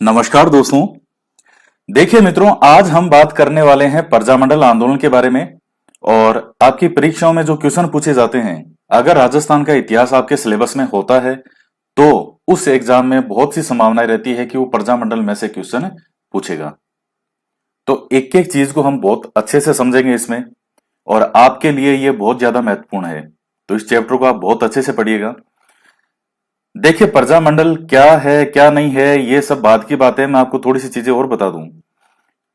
नमस्कार दोस्तों। देखिए मित्रों, आज हम बात करने वाले हैं प्रजामंडल आंदोलन के बारे में। और आपकी परीक्षाओं में जो क्वेश्चन पूछे जाते हैं, अगर राजस्थान का इतिहास आपके सिलेबस में होता है तो उस एग्जाम में बहुत सी संभावनाएं रहती है कि वो प्रजामंडल में से क्वेश्चन पूछेगा। तो एक एक चीज को हम बहुत अच्छे से समझेंगे इसमें, और आपके लिए ये बहुत ज्यादा महत्वपूर्ण है। तो इस चैप्टर को आप बहुत अच्छे से पढ़िएगा। देखिए, प्रजामंडल क्या है क्या नहीं है ये सब बात की बात है। मैं आपको थोड़ी सी चीजें और बता दूं।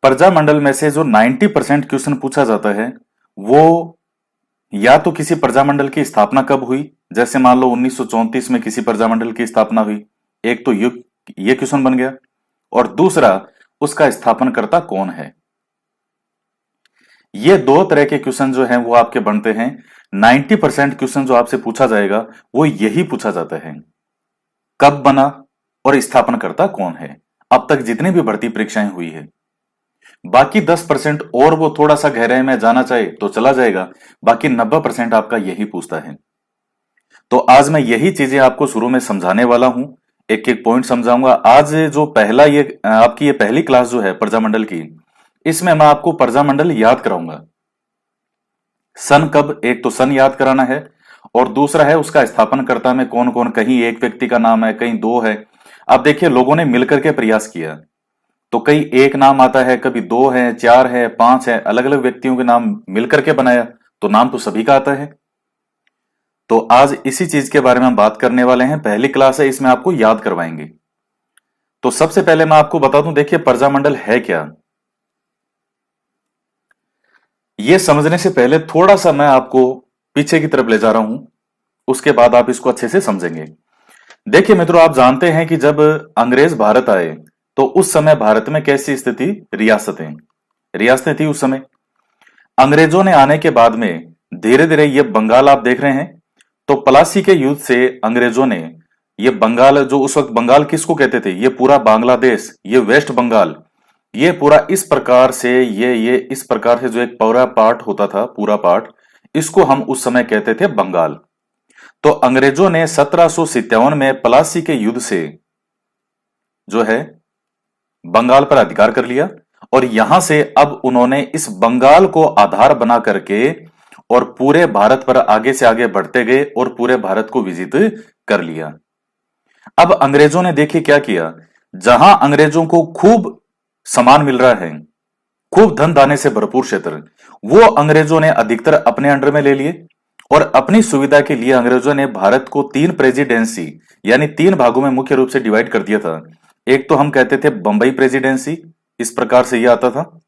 प्रजामंडल में से जो 90% क्वेश्चन पूछा जाता है, वो या तो किसी प्रजामंडल की स्थापना कब हुई, जैसे मान लो 1934 में किसी प्रजामंडल की स्थापना हुई, एक तो ये क्वेश्चन बन गया। और दूसरा, उसका स्थापनकर्ता कौन है। ये दो तरह के क्वेश्चन जो हैं वो आपके बनते हैं। 90% क्वेश्चन जो आपसे पूछा जाएगा वो यही पूछा जाता है, कब बना और स्थापनकर्ता कौन है। अब तक जितनी भी भर्ती परीक्षाएं हुई है, बाकी 10% और वो थोड़ा सा गहराई में जाना चाहे तो चला जाएगा, बाकी 90% आपका यही पूछता है। तो आज मैं यही चीजें आपको शुरू में समझाने वाला हूं, एक एक पॉइंट समझाऊंगा। आज जो पहला ये आपकी ये पहली क्लास जो है प्रजामंडल की, इसमें मैं आपको प्रजामंडल याद कराऊंगा। सन कब, एक तो सन याद कराना है, और दूसरा है उसका स्थापनकर्ता में कौन कौन, कहीं एक व्यक्ति का नाम है कहीं दो है। अब देखिए, लोगों ने मिलकर के प्रयास किया, तो कई एक नाम आता है, कभी दो है, चार है, पांच है, अलग अलग व्यक्तियों के नाम मिलकर के बनाया, तो नाम तो सभी का आता है। तो आज इसी चीज के बारे में हम बात करने वाले हैं। पहली क्लास है, इसमें आपको याद करवाएंगे। तो सबसे पहले मैं आपको बता दूं, देखिए प्रजामंडल है क्या। यह समझने से पहले थोड़ा सा मैं आपको पीछे की तरफ ले जा रहा हूं, उसके बाद आप इसको अच्छे से समझेंगे। देखिए मित्रों, आप जानते हैं कि जब अंग्रेज भारत आए तो उस समय भारत में कैसी स्थिति, रियासतें रियासतें थी उस समय। अंग्रेजों ने आने के बाद में धीरे धीरे ये बंगाल आप देख रहे हैं, तो प्लासी के युद्ध से अंग्रेजों ने ये बंगाल, जो उस वक्त बंगाल किसको कहते थे, ये पूरा बांग्लादेश, ये वेस्ट बंगाल, ये पूरा इस प्रकार से, ये इस प्रकार से जो एक पूरा पार्ट होता था, पूरा पार्ट, इसको हम उस समय कहते थे बंगाल। तो अंग्रेजों ने 1757 में प्लासी के युद्ध से जो है बंगाल पर अधिकार कर लिया, और यहां से अब उन्होंने इस बंगाल को आधार बना करके और पूरे भारत पर आगे से आगे बढ़ते गए और पूरे भारत को विजित कर लिया। अब अंग्रेजों ने देखिए क्या किया, जहां अंग्रेजों को खूब सामान मिल रहा है, खूब धन दाने से भरपूर क्षेत्र, वो अंग्रेजों ने अधिकतर अपने अंडर में ले लिए। और अपनी सुविधा के लिए अंग्रेजों ने भारत को तीन प्रेसिडेंसी, यानी तीन भागों में मुख्य रूप से डिवाइड कर दिया था। एक तो हम कहते थे बंबई प्रेसिडेंसी, इस प्रकार से ये आता था,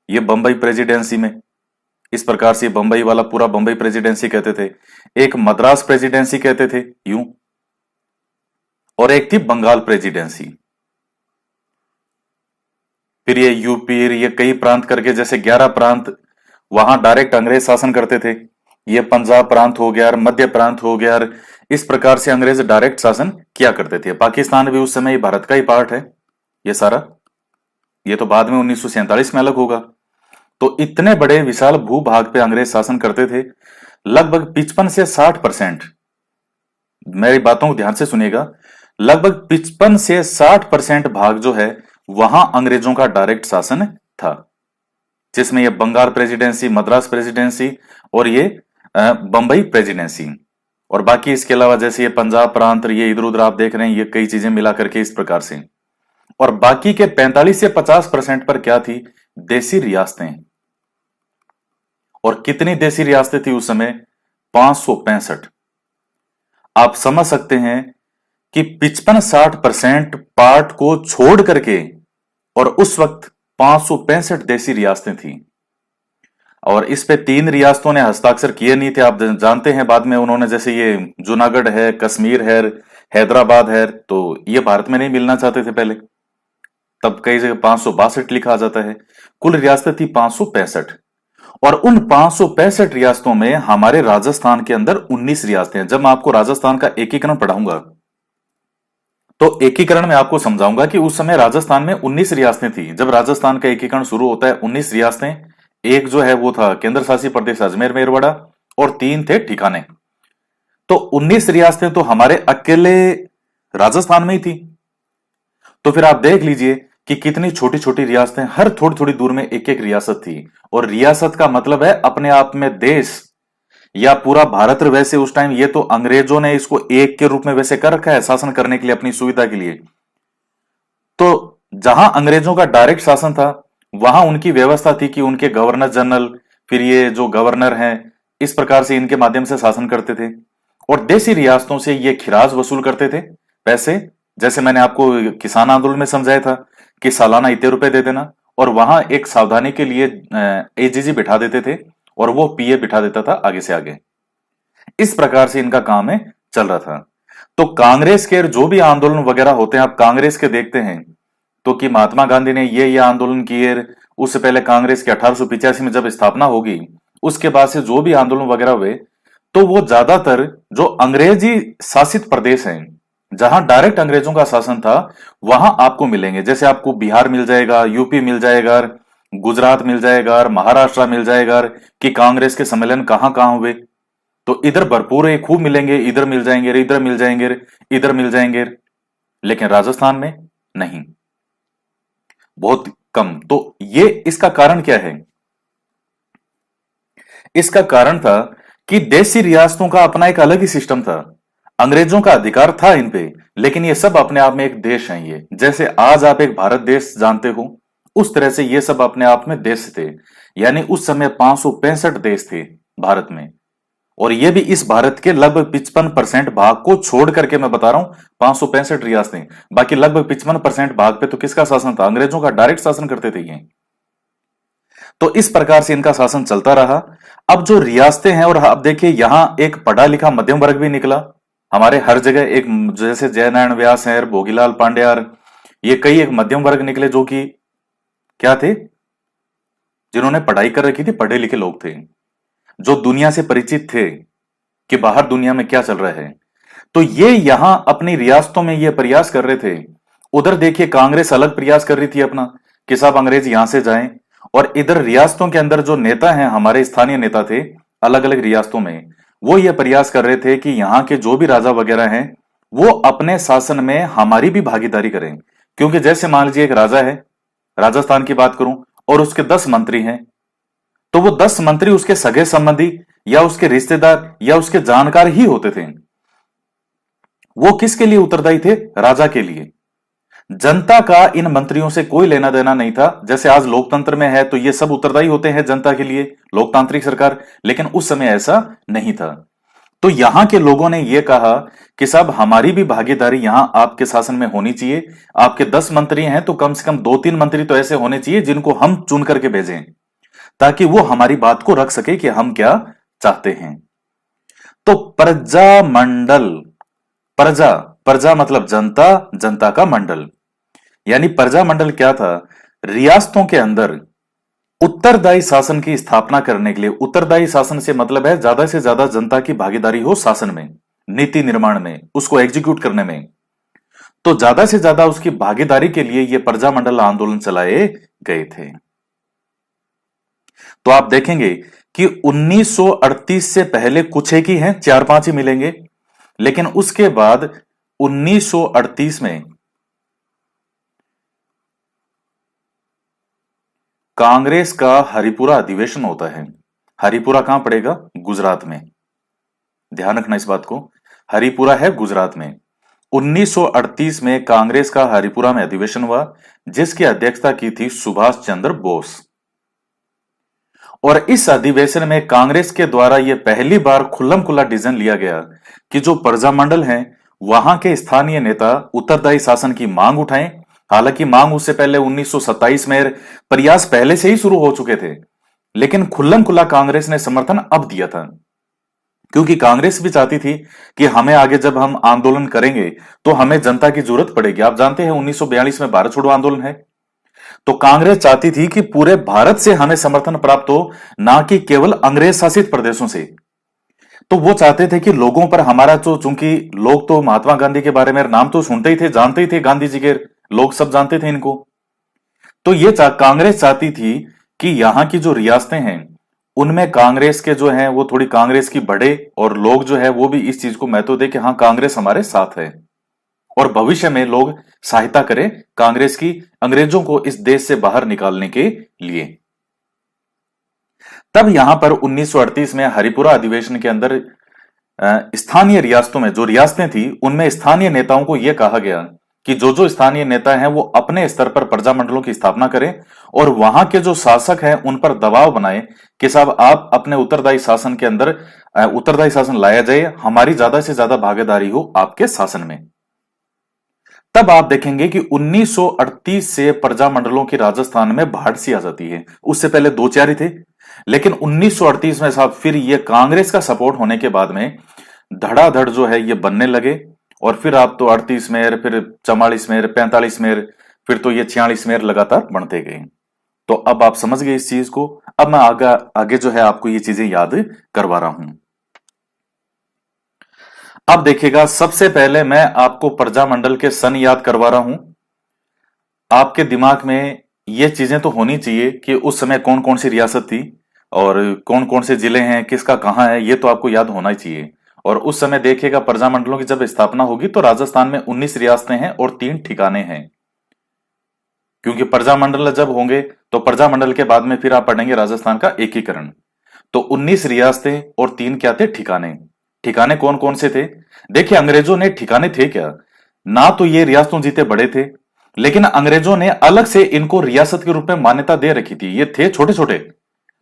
ये बंबई प्रेसिडेंसी में, इस प्रकार से बंबई वाला पूरा बंबई प्रेसिडेंसी कहते थे। एक मद्रास प्रेसिडेंसी कहते थे यूं, और एक थी बंगाल प्रेसिडेंसी। फिर ये यूपी, ये कई प्रांत करके, जैसे 11 प्रांत वहां डायरेक्ट अंग्रेज शासन करते थे। ये पंजाब प्रांत हो गया, मध्य प्रांत हो गया, इस प्रकार से अंग्रेज डायरेक्ट शासन किया करते थे। पाकिस्तान भी उस समय भारत का ही पार्ट है ये सारा, ये तो बाद में 1947 में अलग होगा। तो इतने बड़े विशाल भूभाग पे अंग्रेज शासन करते थे। लगभग 55 से 60%, मेरी बातों को ध्यान से सुनिएगा, लगभग 55 से 60% भाग जो है वहां अंग्रेजों का डायरेक्ट शासन था, जिसमें ये बंगाल प्रेसिडेंसी, मद्रास प्रेसिडेंसी और ये बंबई प्रेसिडेंसी, और बाकी इसके अलावा जैसे ये पंजाब प्रांत, ये इधर उधर आप देख रहे हैं, ये कई चीजें मिला करके इस प्रकार से। और बाकी के 45 से 50% पर क्या थी, देसी रियासतें। और कितनी देसी रियासतें थी उस समय, 565। आप समझ सकते हैं कि 55-60% पार्ट को छोड़ करके, और उस वक्त 565 देसी रियासतें थी। और इस पे तीन रियासतों ने हस्ताक्षर किए नहीं थे, आप जानते हैं। बाद में उन्होंने, जैसे ये जूनागढ़ है, कश्मीर है, हैदराबाद है, तो ये भारत में नहीं मिलना चाहते थे पहले, तब कई जगह 562 लिखा आ जाता है। कुल रियासतें थी 565, और उन 565 रियासतों में हमारे राजस्थान के अंदर 19 रियासतें हैं। जब मैं आपको राजस्थान का एकीकरण पढ़ाऊंगा तो एकीकरण में आपको समझाऊंगा कि उस समय राजस्थान में 19 रियासतें थी। जब राजस्थान का एकीकरण शुरू होता है, 19 रियासतें, एक जो है वो था केंद्र शासित प्रदेश अजमेर मेरवाड़ा, और तीन थे ठिकाने। तो 19 रियासतें तो हमारे अकेले राजस्थान में ही थी। तो फिर आप देख लीजिए कि कितनी छोटी छोटी रियासतें, हर थोड़ी थोड़ी दूर में एक एक रियासत थी। और रियासत का मतलब है अपने आप में देश या पूरा भारत। वैसे उस टाइम ये तो अंग्रेजों ने इसको एक के रूप में वैसे कर रखा है शासन करने के लिए, अपनी सुविधा के लिए। तो जहां अंग्रेजों का डायरेक्ट शासन था, वहां उनकी व्यवस्था थी कि उनके गवर्नर जनरल, फिर ये जो गवर्नर हैं, इस प्रकार से इनके माध्यम से शासन करते थे। और देसी रियासतों से ये खिराज वसूल करते थे, पैसे। जैसे मैंने आपको किसान आंदोलन में समझाया था कि सालाना इतने रुपए दे देना, और वहां एक सावधानी के लिए एजीजी बिठा देते थे, और वो पीए बिठा देता था आगे से आगे। इस प्रकार से इनका काम है चल रहा था। तो कांग्रेस के जो भी आंदोलन वगैरह होते हैं, आप कांग्रेस के देखते हैं तो कि महात्मा गांधी ने ये आंदोलन किए। उससे पहले कांग्रेस की 1885 में जब स्थापना होगी, उसके बाद से जो भी आंदोलन वगैरह हुए, तो वो ज्यादातर जो अंग्रेजी शासित प्रदेश हैं, जहां डायरेक्ट अंग्रेजों का शासन था, वहां आपको मिलेंगे। जैसे आपको बिहार मिल जाएगा, यूपी मिल जाएगा, गुजरात मिल जाएगा, महाराष्ट्र मिल जाएगा, कि कांग्रेस के सम्मेलन कहां कहां हुए। तो इधर भरपूर है, खूब मिलेंगे, इधर मिल जाएंगे, इधर मिल जाएंगे, इधर मिल जाएंगे। लेकिन राजस्थान में नहीं, बहुत कम। तो ये इसका कारण क्या है? इसका कारण था कि देसी रियासतों का अपना एक अलग ही सिस्टम था। अंग्रेजों का अधिकार था इन पे, लेकिन ये सब अपने आप में एक देश हैं। ये जैसे आज आप एक भारत देश जानते हो, उस तरह से ये सब अपने आप में देश थे। यानी उस समय 565 देश थे भारत में। और ये भी इस भारत के लगभग 55% भाग को छोड़ करके मैं बता रहा हूं, 565 रियासतें। बाकी लगभग 55% भाग पे तो किसका शासन था? अंग्रेजों का डायरेक्ट शासन करते थे ये। तो इस प्रकार से इनका शासन चलता रहा। अब जो रियासतें हैं, और अब देखिए यहां एक पढ़ा लिखा मध्यम वर्ग भी निकला। हमारे हर जगह एक, जैसे जयनारायण व्यास है, भोगीलाल पांड्यार, ये कई एक मध्यम वर्ग निकले जो कि क्या थे, जिन्होंने पढ़ाई कर रखी थी, पढ़े लिखे लोग थे, जो दुनिया से परिचित थे कि बाहर दुनिया में क्या चल रहा है। तो ये यहां अपनी रियासतों में ये प्रयास कर रहे थे। उधर देखिए कांग्रेस अलग प्रयास कर रही थी अपना, कि साहब अंग्रेज यहां से जाएं। और इधर रियासतों के अंदर जो नेता हैं, हमारे स्थानीय नेता थे अलग अलग रियासतों में, वो ये प्रयास कर रहे थे कि यहाँ के जो भी राजा वगैरह हैं, वो अपने शासन में हमारी भी भागीदारी करें। क्योंकि जैसे मान लीजिए एक राजा है, राजस्थान की बात करूं, और उसके 10 मंत्री हैं, तो वो 10 मंत्री उसके सगे संबंधी या उसके रिश्तेदार या उसके जानकार ही होते थे। वो किसके लिए उत्तरदायी थे? राजा के लिए। जनता का इन मंत्रियों से कोई लेना देना नहीं था। जैसे आज लोकतंत्र में है तो ये सब उत्तरदायी होते हैं जनता के लिए, लोकतांत्रिक सरकार। लेकिन उस समय ऐसा नहीं था। तो यहां के लोगों ने यह कहा कि साहब हमारी भी भागीदारी यहां आपके शासन में होनी चाहिए। आपके 10 मंत्री हैं तो कम से कम 2-3 मंत्री तो ऐसे होने चाहिए जिनको हम चुन करके भेजें, ताकि वो हमारी बात को रख सके कि हम क्या चाहते हैं। तो प्रजामंडल, प्रजा, प्रजा मतलब जनता, जनता का मंडल, यानी प्रजामंडल क्या था? रियासतों के अंदर उत्तरदायी शासन की स्थापना करने के लिए। उत्तरदायी शासन से मतलब है ज्यादा से ज्यादा जनता की भागीदारी हो शासन में, नीति निर्माण में, उसको एग्जीक्यूट करने में। तो ज्यादा से ज्यादा उसकी भागीदारी के लिए ये प्रजामंडल आंदोलन चलाए गए थे। तो आप देखेंगे कि 1938 से पहले कुछ एक ही हैं, 4-5 ही मिलेंगे। लेकिन उसके बाद 1938 में कांग्रेस का हरिपुरा अधिवेशन होता है। हरिपुरा कहां पड़ेगा? गुजरात में। ध्यान रखना इस बात को, हरिपुरा है गुजरात में। 1938 में कांग्रेस का हरिपुरा में अधिवेशन हुआ, जिसकी अध्यक्षता की थी सुभाष चंद्र बोस। और इस अधिवेशन में कांग्रेस के द्वारा यह पहली बार खुल्लम खुल्ला डिसीजन लिया गया कि जो प्रजामंडल है, वहां के स्थानीय नेता उत्तरदायी शासन की मांग उठाएं। हालांकि मांग उससे पहले 1927 में प्रयास पहले से ही शुरू हो चुके थे, लेकिन खुल्लम खुल्ला कांग्रेस ने समर्थन अब दिया था। क्योंकि कांग्रेस भी चाहती थी कि हमें आगे जब हम आंदोलन करेंगे तो हमें जनता की जरूरत पड़ेगी। आप जानते हैं 1942 में भारत छोड़ो आंदोलन है। तो कांग्रेस चाहती थी कि पूरे भारत से हमें समर्थन प्राप्त हो, ना कि केवल अंग्रेज शासित प्रदेशों से। तो वो चाहते थे कि लोगों पर हमारा जो, चूंकि लोग तो महात्मा गांधी के बारे में नाम तो सुनते ही थे, जानते ही थे, गांधी जी के लोग सब जानते थे इनको। तो ये कांग्रेस चाहती थी कि यहां की जो रियासतें हैं, उनमें कांग्रेस के जो हैं वो थोड़ी कांग्रेस की बढ़े, और लोग जो है वो भी इस चीज को महत्व दे कि हाँ कांग्रेस हमारे साथ है। और भविष्य में लोग सहायता करें कांग्रेस की, अंग्रेजों को इस देश से बाहर निकालने के लिए। तब यहां पर 1938 में हरिपुरा अधिवेशन के अंदर स्थानीय रियासतों में जो रियासतें थी उनमें स्थानीय नेताओं को यह कहा गया कि जो जो स्थानीय नेता हैं वो अपने स्तर पर प्रजामंडलों की स्थापना करें और वहां के जो शासक हैं उन पर दबाव बनाए कि साहब आप अपने उत्तरदायी शासन के अंदर उत्तरदायी शासन लाया जाए, हमारी ज्यादा से ज्यादा भागीदारी हो आपके शासन में। तब आप देखेंगे कि 1938 से प्रजामंडलों की राजस्थान में बाढ़ सी आ जाती है। उससे पहले दो चार ही थे, लेकिन 1938 में साहब फिर ये कांग्रेस का सपोर्ट होने के बाद में धड़ाधड़ जो है ये बनने लगे। और फिर आप तो 38 मेयर, फिर 44 मेयर, 45 मेयर, फिर तो ये 46 मेयर लगातार बढ़ते गए। तो अब आप समझ गए इस चीज को। अब मैं आगे जो है आपको ये चीजें याद करवा रहा हूं। अब देखिएगा, सबसे पहले मैं आपको प्रजामंडल के सन याद करवा रहा हूं। आपके दिमाग में ये चीजें तो होनी चाहिए कि उस समय कौन कौन सी रियासत थी और कौन कौन से जिले हैं, किसका कहां है, ये तो आपको याद होना ही चाहिए। और उस समय देखिएगा प्रजामंडलों की जब स्थापना होगी तो राजस्थान में 19 रियासतें हैं और 3 ठिकाने हैं। क्योंकि प्रजामंडल जब होंगे तो प्रजामंडल के बाद में फिर आप पढ़ेंगे राजस्थान का एकीकरण। तो 19 रियासतें और 3 क्या थे? ठिकाने। ठिकाने कौन कौन से थे? देखिए, अंग्रेजों ने ठिकाने थे क्या, ना तो ये रियासतों जीते बड़े थे, लेकिन अंग्रेजों ने अलग से इनको रियासत के रूप में मान्यता दे रखी थी। ये थे छोटे छोटे,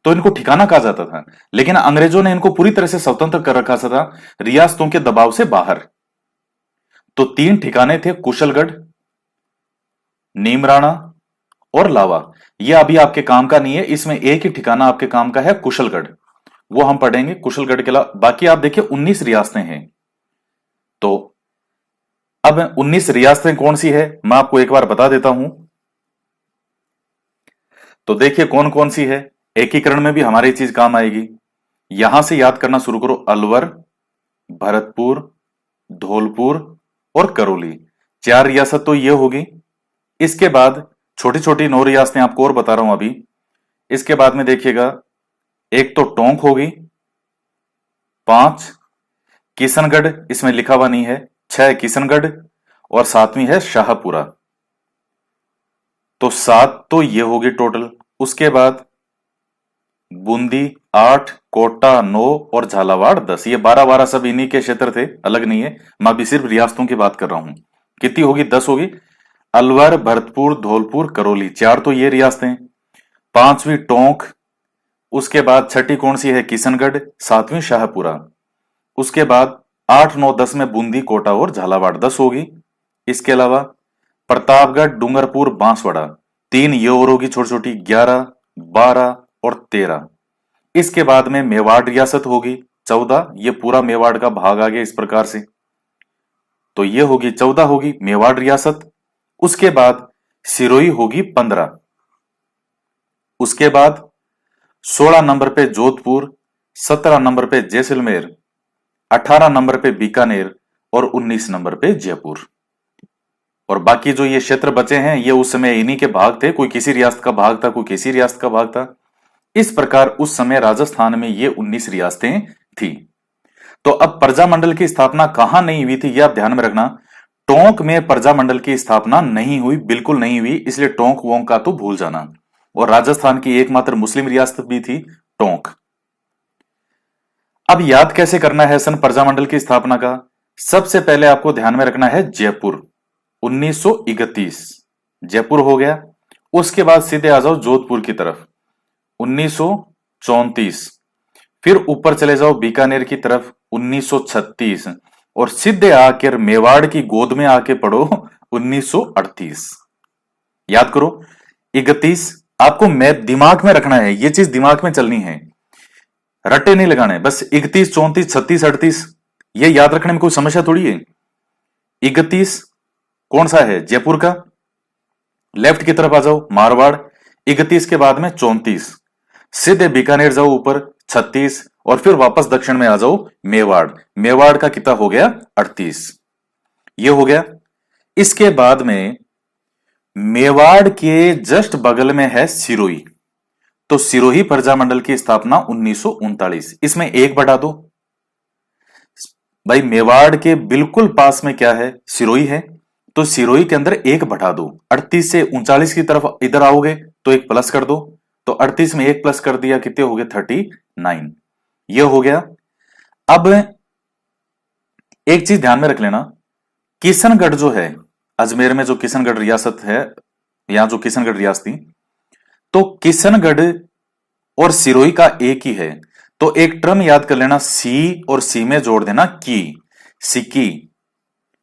तो इनको ठिकाना कहा जाता था, लेकिन अंग्रेजों ने इनको पूरी तरह से स्वतंत्र कर रखा था रियासतों के दबाव से बाहर। तो 3 ठिकाने थे, कुशलगढ़, नीमराणा और लावा। ये अभी आपके काम का नहीं है, इसमें एक ही ठिकाना आपके काम का है, कुशलगढ़। वो हम पढ़ेंगे कुशलगढ़ के अलावा। बाकी आप देखिए 19 रियासतें हैं। तो अब 19 रियासतें कौन सी है मैं आपको एक बार बता देता हूं। तो देखिए कौन कौन सी है, एकीकरण में भी हमारी चीज काम आएगी। यहां से याद करना शुरू करो। अलवर, भरतपुर, धौलपुर और करौली, 4 रियासत तो ये होगी। इसके बाद छोटी छोटी 9 रियासतें आपको और बता रहा हूं अभी। इसके बाद में देखिएगा, एक तो टोंक होगी, 5 किशनगढ़, इसमें लिखा हुआ नहीं है, 6 किशनगढ़ और 7वीं है शाहपुरा। तो 7 तो ये होगी टोटल। उसके बाद बूंदी 8, कोटा 9 और झालावाड़ 10। ये 12-12 सब इन्हीं के क्षेत्र थे, अलग नहीं है। मैं अभी सिर्फ रियासतों की बात कर रहा हूं। कितनी होगी? 10 होगी। अलवर, भरतपुर, धौलपुर, करौली, 4 तो ये रियासतें। 5वीं टोंक, उसके बाद 6ठी कौन सी है? किशनगढ़, 7वीं शाहपुरा। उसके बाद 8, 9, 10 में बूंदी, कोटा और झालावाड़ 10 होगी। इसके अलावा प्रतापगढ़, डूंगरपुर, बांसवाड़ा 3 ये और होगी छोटी छोटी, 11, 12 और 13। इसके बाद में मेवाड़ रियासत होगी 14। ये पूरा मेवाड़ का भाग आ गया इस प्रकार से, तो ये होगी 14 होगी मेवाड़ रियासत। उसके बाद सिरोही होगी 15। उसके बाद 16 नंबर पे जोधपुर, 17 नंबर पे जैसलमेर, 18 नंबर पे बीकानेर और 19 नंबर पे जयपुर। और बाकी जो ये क्षेत्र बचे हैं ये उस समय इन्हीं के भाग थे, कोई किसी रियासत का भाग था, कोई किसी रियासत का भाग था। इस प्रकार उस समय राजस्थान में ये 19 रियासतें थी। तो अब प्रजामंडल की स्थापना कहां नहीं हुई थी ये आप ध्यान में रखना। टोंक में प्रजामंडल की स्थापना नहीं हुई, बिल्कुल नहीं हुई, इसलिए टोंक वोंक का तो भूल जाना। और राजस्थान की एकमात्र मुस्लिम रियासत भी थी टोंक। अब याद कैसे करना है सन प्रजामंडल की स्थापना का? सबसे पहले आपको ध्यान में रखना है जयपुर, 1931 जयपुर हो गया। उसके बाद सीधे आ जाओ जोधपुर की तरफ, 1934। फिर ऊपर चले जाओ बीकानेर की तरफ, 1936। और सीधे आकर मेवाड़ की गोद में आके पढ़ो 1938। याद करो 31। आपको मैं दिमाग में रखना है, ये चीज दिमाग में चलनी है, रट्टे नहीं लगाने। बस 31, 34, 36, 38 ये याद रखने में कोई समस्या थोड़ी है। 31 कौन सा है? जयपुर का। लेफ्ट की तरफ आ जाओ मारवाड़, 31 के बाद में 34। सीधे बीकानेर जाओ ऊपर 36 और फिर वापस दक्षिण में आ जाओ मेवाड़। मेवाड़ का कितना हो गया? 38। ये हो गया। इसके बाद में मेवाड़ के जस्ट बगल में है सिरोही। तो सिरोही प्रजामंडल की स्थापना 1939। इसमें एक बढ़ा दो भाई, मेवाड़ के बिल्कुल पास में क्या है? सिरोही है। तो सिरोही के अंदर एक बढ़ा दो, 38 से 39 की तरफ इधर आओगे तो एक प्लस कर दो, तो 38 में एक प्लस कर दिया, कितने हो गए 39। ये हो गया। अब एक चीज ध्यान में रख लेना, किशनगढ़ जो है, अजमेर में जो किशनगढ़ रियासत है, यहां जो किशनगढ़ रियासत थी, तो किशनगढ़ और सिरोही का एक ही है। तो एक टर्म याद कर लेना, सी और सी में जोड़ देना की, सिक्की।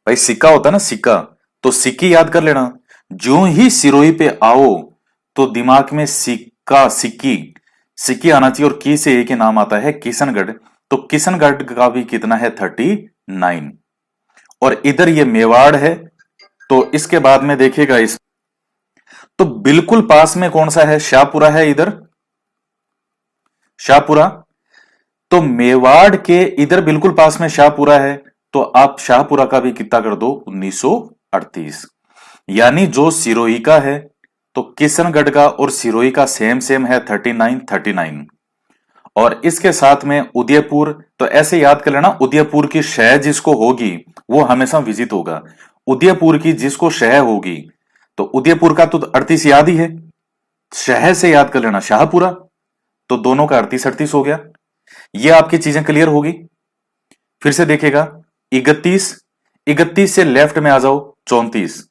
भाई सिक्का होता है ना, सिक्का, तो सिक्की याद कर लेना। जो ही सिरोही पे आओ तो दिमाग में सिक्का, सिक्की, सिक्की आना चाहिए, और की से एक ही नाम आता है किशनगढ़। तो किशनगढ़ का भी कितना है 39। और इधर ये मेवाड़ है, तो इसके बाद में देखिएगा इस, तो बिल्कुल पास में कौन सा है, शाहपुरा है इधर, शाहपुरा। तो मेवाड़ के इधर बिल्कुल पास में शाहपुरा है, तो आप शाहपुरा का भी कितना कर दो 1938। यानी जो सिरोही का है, तो किशनगढ़ का और सिरोही का सेम सेम है 39। और इसके साथ में उदयपुर, तो ऐसे याद कर लेना, उदयपुर की शह जिसको होगी वो हमेशा विजिट होगा। उदयपुर की जिसको शह होगी, तो उदयपुर का तो 38 याद ही है, शह से याद कर लेना शाहपुरा, तो दोनों का 38 हो गया। ये आपकी चीजें क्लियर होगी। फिर से देखेगा, 31, 31 से लेफ्ट में आ जाओ 34,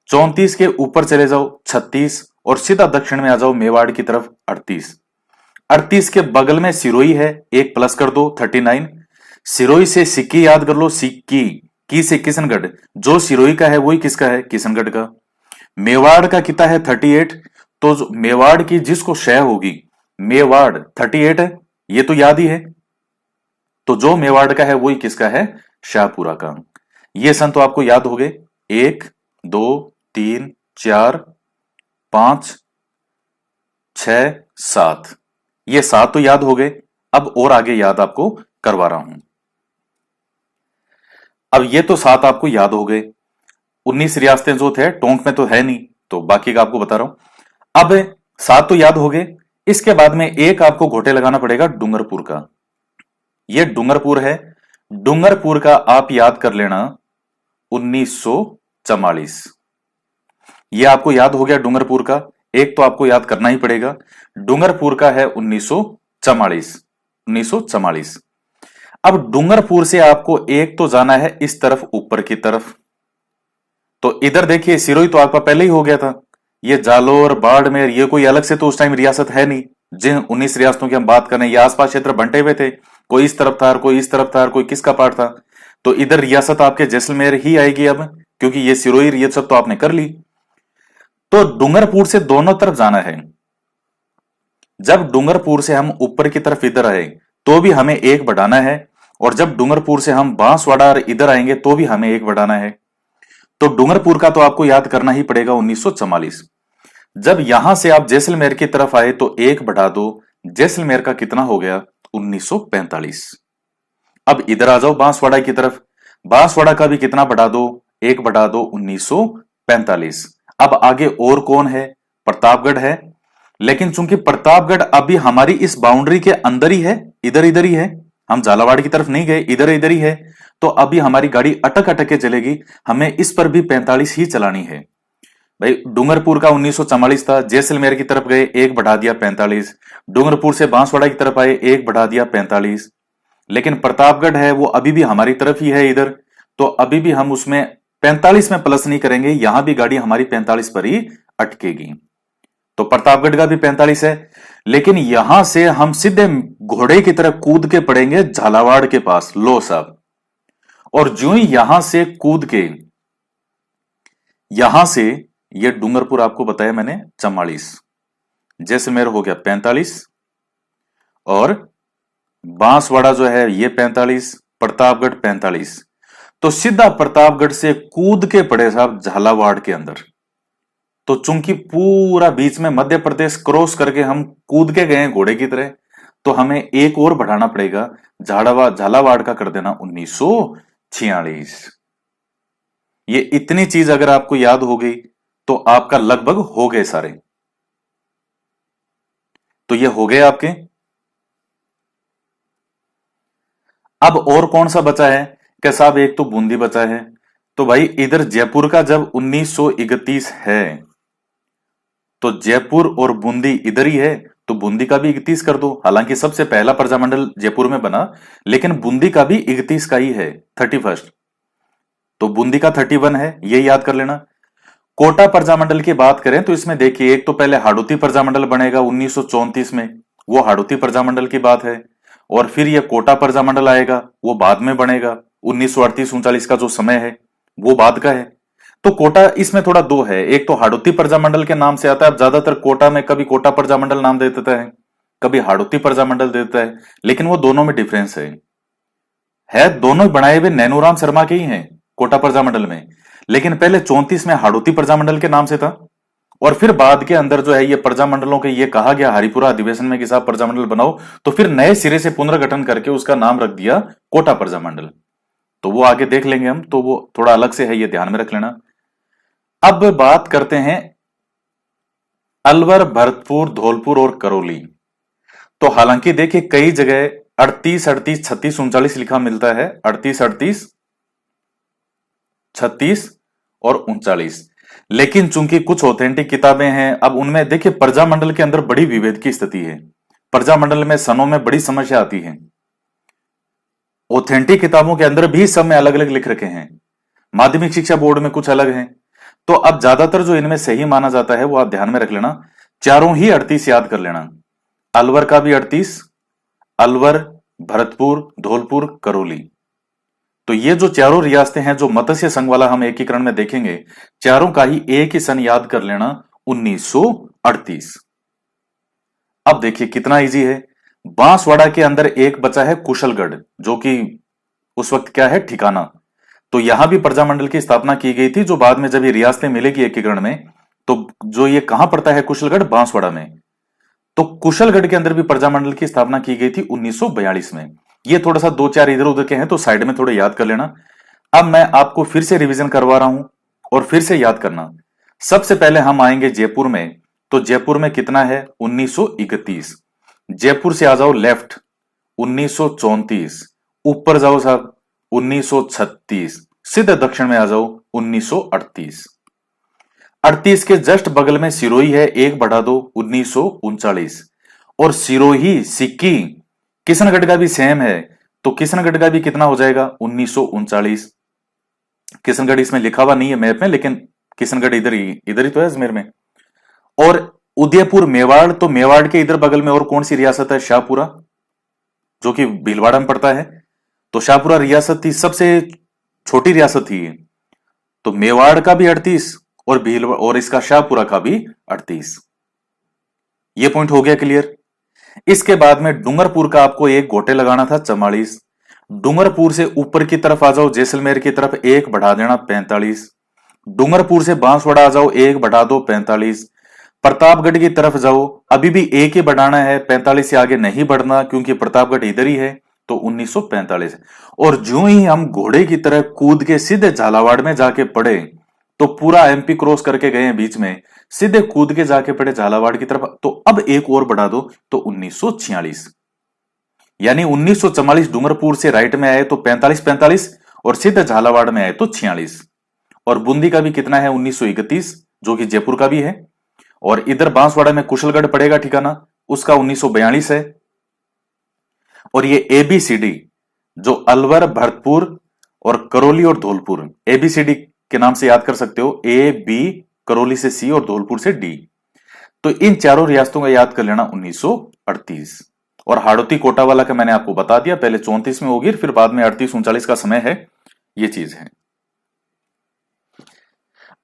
34 के ऊपर चले जाओ 36, और सीधा दक्षिण में आ जाओ मेवाड़ की तरफ 38, 38 के बगल में सिरोही है, एक प्लस कर दो 39। सिरोही से सिक्की याद कर लो, सिक्की, की से किशनगढ़, जो सिरोही का है वही किसका है, किशनगढ़ का। मेवाड़ का कितना है 38, तो मेवाड़ की जिसको शह होगी, मेवाड़ 38 है, ये तो याद ही है, तो जो मेवाड़ का है वही किसका है, शाहपुरा का। ये सन तो आपको याद हो गए, 1 2 3 4 5 6 7, ये 7 तो याद हो गए। अब और आगे याद आपको करवा रहा हूं। अब ये तो 7 आपको याद हो गए। 19 रियासतें जो थे टोंक में तो है नहीं, तो बाकी का आपको बता रहा हूं। अब 7 तो याद हो गए, इसके बाद में एक आपको घोटे लगाना पड़ेगा डूंगरपुर का। ये डूंगरपुर है, डूंगरपुर का आप याद कर लेना 1944। ये आपको याद हो गया डूंगरपुर का, एक तो आपको याद करना ही पड़ेगा, डूंगरपुर का है 1944, 1944। अब डूंगरपुर से आपको एक तो जाना है इस तरफ ऊपर की तरफ, तो इधर देखिए सिरोही तो आपका पहले ही हो गया था। ये जालोर, बाड़मेर, ये कोई अलग से तो उस टाइम रियासत है नहीं। जिन 19 रियासतों की हम बात कर रहे हैं, ये आसपास क्षेत्र बंटे हुए थे, कोई इस तरफ था, कोई इस तरफ था, कोई किसका पार्ट था। तो इधर रियासत आपके जैसलमेर ही आएगी अब, क्योंकि ये सिरोही ये सब तो आपने कर ली। तो डूंगरपुर से दोनों तरफ जाना है। जब डूंगरपुर से हम ऊपर की तरफ इधर आए तो भी हमें एक बढ़ाना है, और जब डूंगरपुर से हम बांसवाड़ा और इधर आएंगे तो भी हमें एक बढ़ाना है। तो डूंगरपुर का तो आपको याद करना ही पड़ेगा 1944। जब यहां से आप जैसलमेर की तरफ आए तो एक बढ़ा दो, जैसलमेर का कितना हो गया 1945। अब इधर आ जाओ बांसवाड़ा की तरफ, बांसवाड़ा का भी कितना बढ़ा दो, एक बढ़ा दो 1945। अब आगे और कौन है, प्रतापगढ़ है, लेकिन चूंकि प्रतापगढ़ अभी हमारी इस बाउंड्री के अंदर ही है, इधर इधर ही है, हम झालावाड़ की तरफ नहीं गए, इधर इधर ही है, तो अभी हमारी गाड़ी अटक अटक के चलेगी, हमें इस पर भी 45 ही चलानी है। भाई डूंगरपुर का 1944 था, जैसलमेर की तरफ गए एक बढ़ा दिया 45, डूंगरपुर से बांसवाड़ा की तरफ आए एक बढ़ा दिया 45, लेकिन प्रतापगढ़ है वो अभी भी हमारी तरफ ही है इधर, तो अभी भी हम उसमें 45 में प्लस नहीं करेंगे, यहां भी गाड़ी हमारी 45 पर ही अटकेगी। तो प्रतापगढ़ का भी 45 है, लेकिन यहां से हम सीधे घोड़े की तरह कूद के पड़ेंगे झालावाड़ के पास, लो साहब। और जो ही यहां से कूद के, यहां से ये डूंगरपुर आपको बताया मैंने 44, जैसलमेर हो गया 45, और बांसवाड़ा जो है ये 45, प्रतापगढ़ 45, तो सीधा प्रतापगढ़ से कूद के पड़े साहब झालावाड़ के अंदर। तो चूंकि पूरा बीच में मध्य प्रदेश क्रॉस करके हम कूद के गए घोड़े की तरह, तो हमें एक और बढ़ाना पड़ेगा, झालावाड़ का कर देना 1946। ये इतनी चीज अगर आपको याद हो गई तो आपका लगभग हो गए सारे। तो ये हो गए आपके। अब और कौन सा बचा है, क्या साहब एक तो बूंदी बचा है, तो भाई इधर जयपुर का जब 1931 है तो जयपुर और बूंदी इधर ही है, तो बूंदी का भी 31 कर दो। हालांकि सबसे पहला प्रजामंडल जयपुर में बना, लेकिन बूंदी का भी 31 का ही है, 31। तो बूंदी का 31 है, ये याद कर लेना। कोटा प्रजामंडल की बात करें तो इसमें देखिए, एक तो पहले हाड़ौती प्रजामंडल बनेगा 1934 में, वो हाड़ौती प्रजामंडल की बात है। और फिर ये कोटा प्रजामंडल आएगा, वो बाद में बनेगा, 1938-39 का जो समय है वो बाद का है। तो कोटा इसमें थोड़ा दो है, एक तो हाड़ौती प्रजामंडल के नाम से आता है। अब ज्यादातर कोटा में कभी कोटा प्रजामंडल नाम दे देता है, कभी हाड़ौती प्रजामंडल दे देता है, लेकिन वो दोनों में डिफरेंस है दोनों बनाए हुए नैनूराम शर्मा के ही हैं कोटा प्रजामंडल में। लेकिन पहले 34 में हाड़ौती प्रजामंडल के नाम से था, और फिर बाद के अंदर जो है ये प्रजामंडलों के ये कहा गया हरिपुरा अधिवेशन में कि साहब प्रजामंडल बनाओ, तो फिर नए सिरे से पुनर्गठन करके उसका नाम रख दिया कोटा प्रजामंडल। तो वो आगे देख लेंगे हम, तो वो थोड़ा अलग से है, ये ध्यान में रख लेना। अब बात करते हैं अलवर, भरतपुर, धौलपुर और करौली। तो हालांकि देखिए कई जगह 38, 38, 36, 39 लिखा मिलता है, 38, 38, 36 और 39। लेकिन चूंकि कुछ ऑथेंटिक किताबें हैं, अब उनमें देखिए प्रजामंडल के अंदर बड़ी विभेद की स्थिति है, प्रजामंडल में सनों में बड़ी समस्या आती है। ऑथेंटिक किताबों के अंदर भी सब में अलग अलग लिख रखे हैं, माध्यमिक शिक्षा बोर्ड में कुछ अलग है। तो अब ज्यादातर जो इनमें सही माना जाता है वो आप ध्यान में रख लेना, चारों ही 38 याद कर लेना। अलवर का भी 38, अलवर, भरतपुर, धौलपुर, करौली। तो ये जो चारों रियासतें हैं जो मत्स्य संघ वाला हम एकीकरण में देखेंगे, चारों का ही एक ही सन याद कर लेना, 1938। अब देखिए कितना इजी है। बांसवाड़ा के अंदर एक बचा है कुशलगढ़, जो कि उस वक्त क्या है, ठिकाना। तो यहां भी प्रजामंडल की स्थापना की गई थी, जो बाद में जब ये रियासतें मिलेगी एकीकरण में, तो जो ये कहां पड़ता है कुशलगढ़, बांसवाड़ा में। तो कुशलगढ़ के अंदर भी प्रजामंडल की स्थापना की गई थी 1942 में। ये थोड़ा सा दो चार इधर उधर के हैं, तो साइड में थोड़े याद कर लेना। अब मैं आपको फिर से रिवीजन करवा रहा हूं और फिर से याद करना। सबसे पहले हम आएंगे जयपुर में, तो जयपुर में कितना है, 1931। जयपुर से आ जाओ लेफ्ट, 1934। ऊपर जाओ साहब, 1936। सीधे दक्षिण में आ जाओ, 1938। 38 के जस्ट बगल में सिरोही है, एक बढ़ा दो, 1939। और सिरोही, सिक्की, किशनगढ़ का भी सेम है, तो किशनगढ़ का भी कितना हो जाएगा, 1939। किशनगढ़ इसमें लिखा हुआ नहीं है मैप में, लेकिन किशनगढ़ इधर ही तो है अजमेर में। और उदयपुर, मेवाड़, तो मेवाड़ के इधर बगल में और कौन सी रियासत है, शाहपुरा, जो कि भीलवाड़ा में पड़ता है। तो शाहपुरा रियासत थी, सबसे छोटी रियासत थी ये। तो मेवाड़ का भी 38 और भीलवाड़ा और इसका शाहपुरा का भी 38। ये पॉइंट हो गया क्लियर। इसके बाद में डूंगरपुर का आपको एक गोटे लगाना था, 44। डूंगरपुर से ऊपर की तरफ आ जाओ, जैसलमेर की तरफ, एक बढ़ा देना, 45। डूंगरपुर से बांसवाड़ा आ जाओ, एक बढ़ा दो, 45। प्रतापगढ़ की तरफ जाओ, अभी भी एक ही बढ़ाना है, 45 से आगे नहीं बढ़ना, क्योंकि प्रतापगढ़ इधर ही है, तो 1945। और जो ही हम घोड़े की तरह कूद के सीधे झालावाड़ में जाके पड़े, तो पूरा एमपी क्रॉस करके गए हैं बीच में, सीधे कूद के जाके पड़े झालावाड़ की तरफ। तो अब एक और बढ़ा दो, तो 1946। यानी 1944 डूंगरपुर से राइट में आए तो 45 45, और सीधे झालावाड़ में आए तो 46। और बूंदी का भी कितना है, 1931, जो कि जयपुर का भी है। और इधर बांसवाड़ा में कुशलगढ़ पड़ेगा ठिकाना, उसका 1942 है। और ये एबीसीडी, जो अलवर, भरतपुर और करौली और धौलपुर, एबीसीडी के नाम से याद कर सकते हो, ए बी, करौली से सी और धौलपुर से डी। तो इन चारों रियासतों का याद कर लेना, 1938। और हाड़ौती कोटा वाला का मैंने आपको बता दिया, पहले 34 में होगी, फिर बाद में 38 39 का समय है, ये चीज है।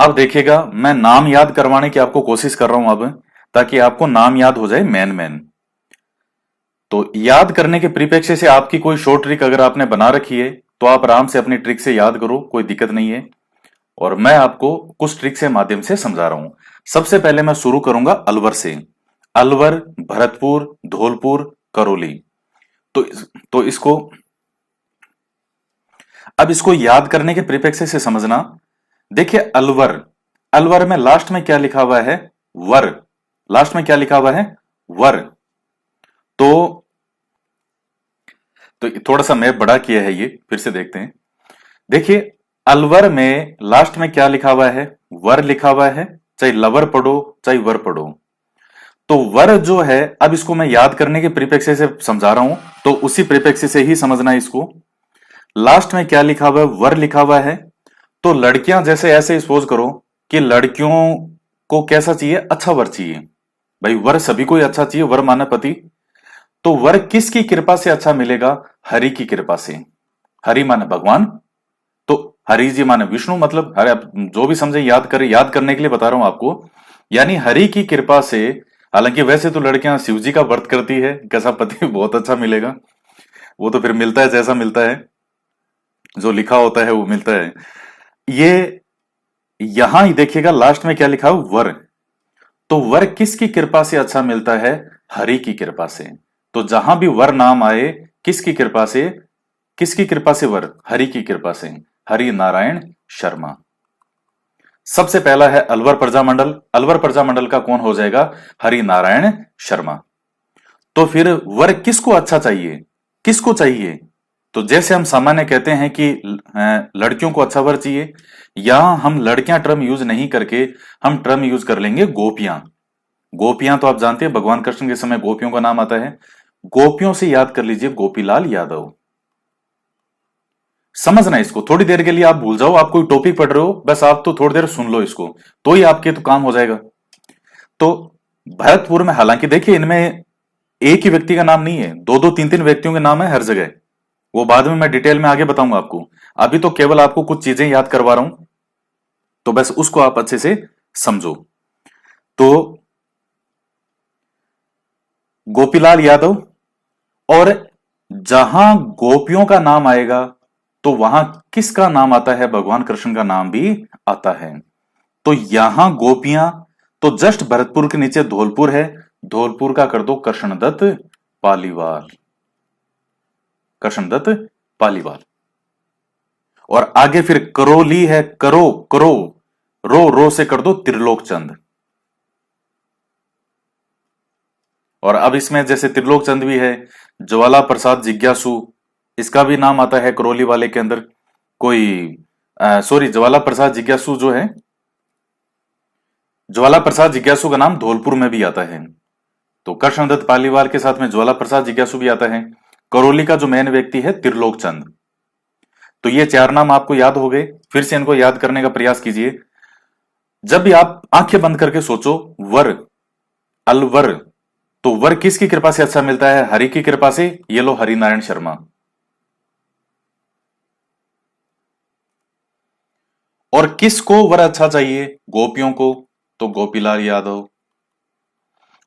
अब देखिएगा, मैं नाम याद करवाने की आपको कोशिश कर रहा हूं अब, ताकि आपको नाम याद हो जाए मेन मेन। तो याद करने के परिप्रेक्ष्य से आपकी कोई शॉर्ट ट्रिक अगर आपने बना रखी है, तो आप आराम से अपनी ट्रिक से याद करो, कोई दिक्कत नहीं है। और मैं आपको कुछ ट्रिक के माध्यम से समझा रहा हूं। सबसे पहले मैं शुरू करूंगा अलवर से। अलवर, भरतपुर, धौलपुर, करौली। तो तो इसको अब इसको याद करने के परिप्रेक्ष्य से समझना। देखिए अलवर, अलवर में लास्ट में क्या लिखा हुआ है, वर। लास्ट में क्या लिखा हुआ है, वर। तो थोड़ा सा मैप बड़ा किया है ये, फिर से देखते हैं। देखिए अलवर में लास्ट में क्या लिखा हुआ है? वर लिखा हुआ है। चाहे लवर पढ़ो चाहे वर पढ़ो, तो वर जो है, अब इसको मैं याद करने के प्रीफिक्स से समझा रहा हूं, तो उसी प्रीफिक्स से ही समझना है इसको। लास्ट में क्या लिखा हुआ है? वर लिखा हुआ है। तो लड़कियां जैसे ऐसे सपोज करो कि लड़कियों को कैसा चाहिए? अच्छा वर चाहिए। भाई वर सभी को ही अच्छा चाहिए, वर माने पति। तो वर किसकी कृपा से अच्छा मिलेगा? हरि की कृपा से। हरि माने भगवान, तो हरि जी माने विष्णु, मतलब हरे, आप जो भी समझे याद करें, याद करने के लिए बता रहा हूं आपको। यानी हरि की कृपा से, हालांकि वैसे तो लड़कियां शिव जी का व्रत करती है, कैसा पति बहुत अच्छा मिलेगा। वो तो फिर मिलता है जैसा मिलता है, जो लिखा होता है वो मिलता है। ये यहां ही देखिएगा लास्ट में क्या लिखा है? वर। तो वर किसकी कृपा से अच्छा मिलता है? हरि की कृपा से। तो जहां भी वर नाम आए, किसकी कृपा से? किसकी कृपा से वर? हरि की कृपा से। हरि नारायण शर्मा। सबसे पहला है अलवर प्रजामंडल। अलवर प्रजामंडल का कौन हो जाएगा? हरि नारायण शर्मा। तो फिर वर किसको अच्छा चाहिए? किसको चाहिए? तो जैसे हम सामान्य कहते हैं कि लड़कियों को अच्छा वर चाहिए, यहां हम लड़कियां टर्म यूज नहीं करके हम टर्म यूज कर लेंगे गोपियां। गोपियां तो आप जानते हैं भगवान कृष्ण के समय गोपियों का नाम आता है। गोपियों से याद कर लीजिए गोपीलाल यादव। समझना इसको, थोड़ी देर के लिए आप भूल जाओ, आप कोई टॉपिक पढ़ रहे हो, बस आप तो थोड़ी देर सुन लो इसको, तो ही आपके तो काम हो जाएगा। तो भरतपुर में, हालांकि देखिए इनमें एक ही व्यक्ति का नाम नहीं है, दो दो तीन तीन व्यक्तियों के नाम है हर जगह। वो बाद में मैं डिटेल में आगे बताऊंगा आपको। अभी तो केवल आपको कुछ चीजें याद करवा रहा हूं, तो बस उसको आप अच्छे से समझो। तो गोपीलाल यादव, और जहां गोपियों का नाम आएगा तो वहां किसका नाम आता है? भगवान कृष्ण का नाम भी आता है। तो यहां गोपियां, तो जस्ट भरतपुर के नीचे धौलपुर है, धौलपुर का कर दो कृष्णदत्त पालीवाल। कृष्णदत्त पालीवाल। और आगे फिर करौली है, करो करो, रो रो से कर दो त्रिलोक चंद। और अब इसमें जैसे त्रिलोक चंद भी है, ज्वाला प्रसाद जिज्ञासु, इसका भी नाम आता है करौली वाले के अंदर। कोई सॉरी, ज्वाला प्रसाद जिज्ञासु जो है, ज्वाला प्रसाद जिज्ञासु का नाम धौलपुर में भी आता है। तो कृष्णदत्त पालीवाल के साथ में ज्वाला प्रसाद जिज्ञासु भी आता है। करौली का जो मेन व्यक्ति है त्रिलोक चंद। तो ये चार नाम आपको याद हो गए। फिर से इनको याद करने का प्रयास कीजिए। जब भी आप आंखें बंद करके सोचो वर, अलवर, तो वर किसकी कृपा से अच्छा मिलता है? हरि की कृपा से। ये लो हरि नारायण शर्मा। और किसको वर अच्छा चाहिए? गोपियों को, तो गोपीलाल यादव।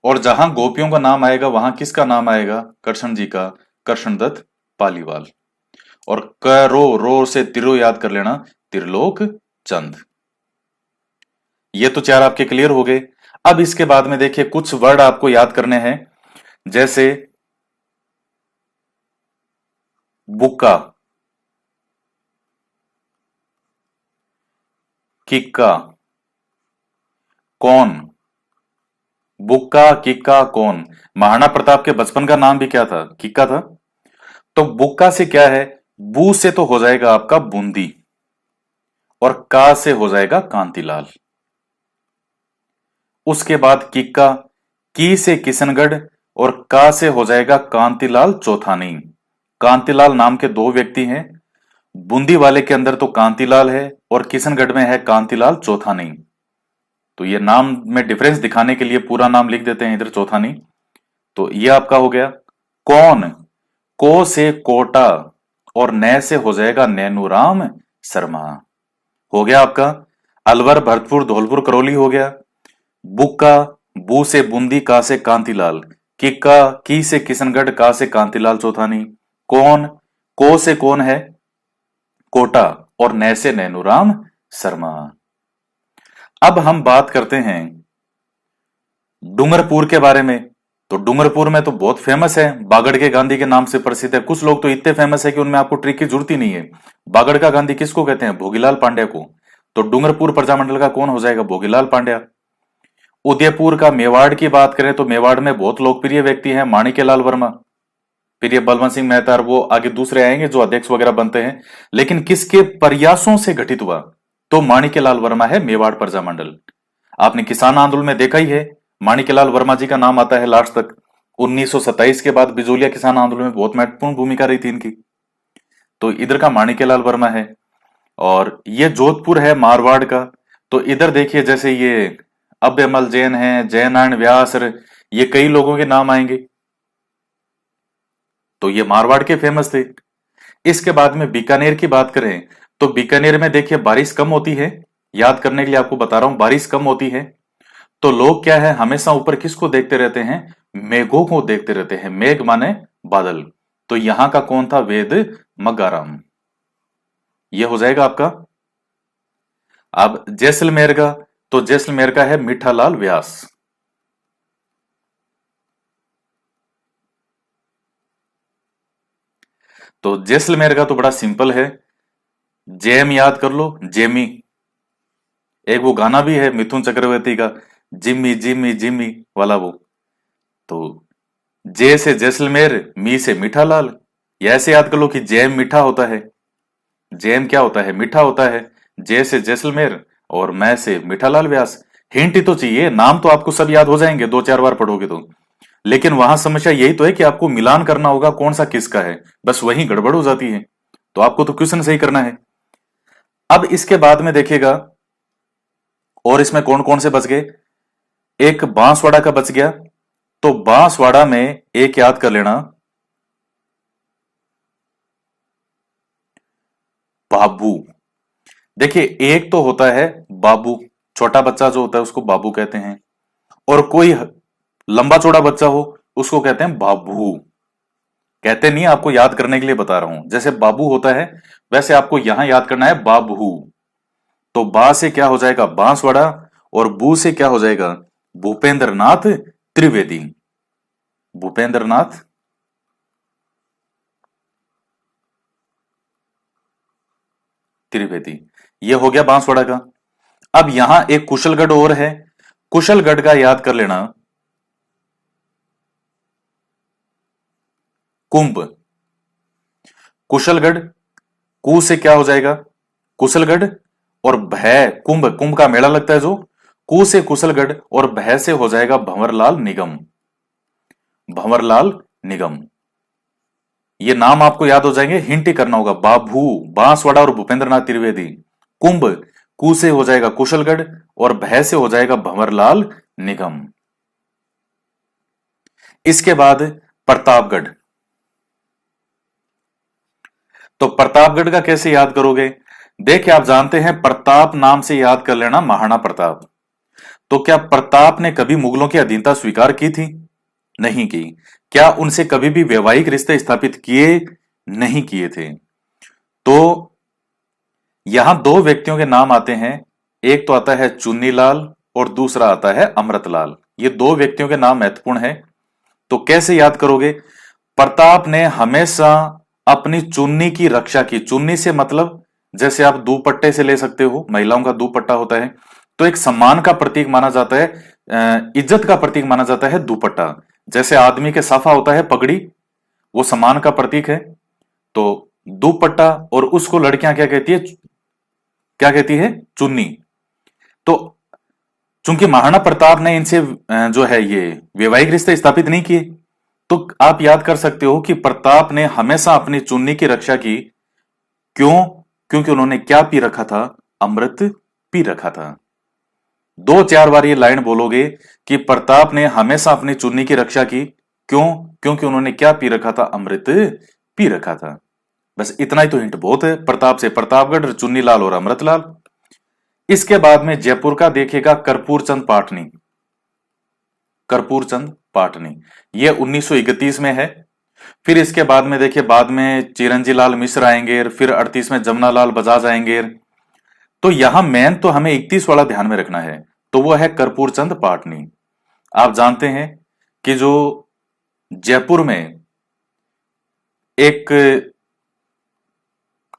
और जहां गोपियों का नाम आएगा वहां किसका नाम आएगा? कृष्ण जी का, कृष्णदत्त पालीवाल। और करो रो से तिरो याद कर लेना, त्रिलोक चंद। ये तो चार आपके क्लियर हो गए। अब इसके बाद में देखिए कुछ वर्ड आपको याद करने हैं, जैसे बुक्का, किक्का, कौन। बुक्का किक्का कौन। महाराणा प्रताप के बचपन का नाम भी क्या था? किक्का था। तो बुक्का से क्या है? बू से तो हो जाएगा आपका बूंदी, और का से हो जाएगा कांतिलाल। उसके बाद किक्का, की से किशनगढ़, और का से हो जाएगा कांतिलाल चौथानी। कांतिलाल नाम के दो व्यक्ति हैं, बूंदी वाले के अंदर तो कांतिलाल है और किशनगढ़ में है कांतिलाल चौथानी। तो ये नाम में डिफरेंस दिखाने के लिए पूरा नाम लिख देते हैं इधर चौथानी। तो ये आपका हो गया। कौन, को से कोटा, और न से हो जाएगा नैनूराम शर्मा। हो गया आपका अलवर, भरतपुर, धौलपुर, करौली हो गया। बुक्का, बू से बूंदी, का से कांतिलाल। किक्का, की से किशनगढ़, का से कांतिलाल चौथानी। कौन, को से कौन है? कोटा, और न से नैनूराम शर्मा। अब हम बात करते हैं डूंगरपुर के बारे में। तो डूंगरपुर में तो बहुत फेमस है, बागड़ के गांधी के नाम से प्रसिद्ध है। कुछ लोग तो इतने फेमस है कि उनमें आपको ट्रिक की जरूरत ही नहीं है। बागड़ का गांधी किसको कहते हैं? भोगीलाल पांड्या को। तो डूंगरपुर प्रजामंडल का कौन हो जाएगा? भोगीलाल पांड्या। उदयपुर का, मेवाड़ की बात करें तो मेवाड़ में बहुत लोकप्रिय व्यक्ति हैं माणिक्यलाल वर्मा। फिर ये बलवंत सिंह मेहता और वो आगे दूसरे आएंगे जो अध्यक्ष वगैरह बनते हैं। लेकिन किसके प्रयासों से गठित हुआ? तो माणिक्यलाल वर्मा है मेवाड़ प्रजा मंडल। आपने किसान आंदोलन में देखा ही है, माणिक्यलाल वर्मा जी का नाम आता है लास्ट तक। 1927 के बाद बिजोलिया किसान आंदोलन में बहुत महत्वपूर्ण भूमिका रही थी इनकी। तो इधर का माणिक्यलाल वर्मा है। और ये जोधपुर है मारवाड़ का। तो इधर देखिए जैसे ये अभ्यमल जैन है, जयनारायण व्यास, ये कई लोगों के नाम आएंगे। तो ये मारवाड़ के फेमस थे। इसके बाद में बीकानेर की बात करें तो बीकानेर में देखिए बारिश कम होती है। याद करने के लिए आपको बता रहा हूं, बारिश कम होती है। तो लोग क्या है, हमेशा ऊपर किसको देखते रहते हैं? मेघों को देखते रहते हैं। मेघ माने बादल। तो यहां का कौन था? वेद मगाराम। ये हो जाएगा आपका। अब जैसलमेर का, तो जैसलमेर का है मीठालाल व्यास। तो जैसलमेर का तो बड़ा सिंपल है, जेम याद कर लो, जेमी। एक वो गाना भी है मिथुन चक्रवर्ती का, जिम्मी जिम्मी जिम्मी वाला वो। तो जे से जैसलमेर, मी से मीठालाल। या ऐसे याद कर लो कि जैम मीठा होता है। जैम क्या होता है? मीठा होता है। जे से जैसलमेर और मैं से मीठालाल व्यास। हिंट ही तो चाहिए, नाम तो आपको सब याद हो जाएंगे दो चार बार पढ़ोगे तो। लेकिन वहां समस्या यही तो है कि आपको मिलान करना होगा कौन सा किसका है, बस वही गड़बड़ हो जाती है। तो आपको तो क्वेश्चन सही करना है। अब इसके बाद में देखिएगा, और इसमें कौन कौन से बच गए। एक बांसवाड़ा का बच गया। तो बांसवाड़ा में एक याद कर लेना, बाबू। देखिए एक तो होता है बाबू, छोटा बच्चा जो होता है उसको बाबू कहते हैं। और कोई लंबा चौड़ा बच्चा हो उसको कहते हैं बाबू। कहते नहीं, आपको याद करने के लिए बता रहा हूं। जैसे बाबू होता है वैसे आपको यहां याद करना है बाबू। तो बा से क्या हो जाएगा? बांसवाड़ा। और बू से क्या हो जाएगा? भूपेंद्र नाथ त्रिवेदी। भूपेंद्र नाथ त्रिवेदी। ये हो गया बांसवाड़ा का। अब यहां एक कुशलगढ़ और है। कुशलगढ़ का याद कर लेना, कुंभ। कुशलगढ़, कु से क्या हो जाएगा? कुशलगढ़। और भय, कुंभ, कुंभ का मेला लगता है जो। कु से कुशलगढ़ और भय से हो जाएगा भंवरलाल निगम। भंवरलाल निगम। ये नाम आपको याद हो जाएंगे, हिंट ही करना होगा। बाभू, बांसवाड़ा और भूपेंद्रनाथ त्रिवेदी। कुंभ, कु से हो जाएगा कुशलगढ़ और भय से हो जाएगा भंवरलाल निगम। इसके बाद प्रतापगढ़। तो प्रतापगढ़ का कैसे याद करोगे? देखिए आप जानते हैं प्रताप नाम से याद कर लेना महाराणा प्रताप। तो क्या प्रताप ने कभी मुगलों की अधीनता स्वीकार की थी? नहीं की। क्या उनसे कभी भी वैवाहिक रिश्ते स्थापित किए? नहीं किए थे। तो यहां दो व्यक्तियों के नाम आते हैं। एक तो आता है चुन्नीलाल और दूसरा आता है अमृतलाल। ये दो व्यक्तियों के नाम महत्वपूर्ण है। तो कैसे याद करोगे? प्रताप ने हमेशा अपनी चुन्नी की रक्षा की। चुन्नी से मतलब जैसे आप दुपट्टे से ले सकते हो, महिलाओं का दुपट्टा होता है। तो एक सम्मान का प्रतीक माना जाता है, इज्जत का प्रतीक माना जाता है दुपट्टा। जैसे आदमी के साफा होता है पगड़ी, वो सम्मान का प्रतीक है। तो दुपट्टा, और उसको लड़कियां क्या कहती है? क्या कहती है? चुन्नी। तो चूंकि महाराणा प्रताप ने इनसे जो है ये वैवाहिक रिश्ते स्थापित नहीं किए, तो आप याद कर सकते हो कि प्रताप ने हमेशा अपनी चुन्नी की रक्षा की। क्यों? क्योंकि उन्होंने क्या पी रखा था? अमृत पी रखा था। दो चार बार ये लाइन बोलोगे कि प्रताप ने हमेशा अपनी चुन्नी की रक्षा की। क्यों? क्योंकि उन्होंने क्या पी रखा था? अमृत पी रखा था। बस इतना ही तो हिंट बहुत है। प्रताप से प्रतापगढ़, चुन्नीलाल और अमृतलाल। इसके बाद में जयपुर का देखिएगा कर्पूर चंद पाटनी। कर्पूर चंद पाटनी, ये 1931 में है। फिर इसके बाद में देखिए, बाद में चिरंजी लाल मिश्र आएंगे, फिर 38 में जमुनालाल बजाज आएंगे। तो यहां मेन तो हमें 31 वाला ध्यान में रखना है। तो वो है कर्पूर चंद पाटनी। आप जानते हैं कि जो जयपुर में एक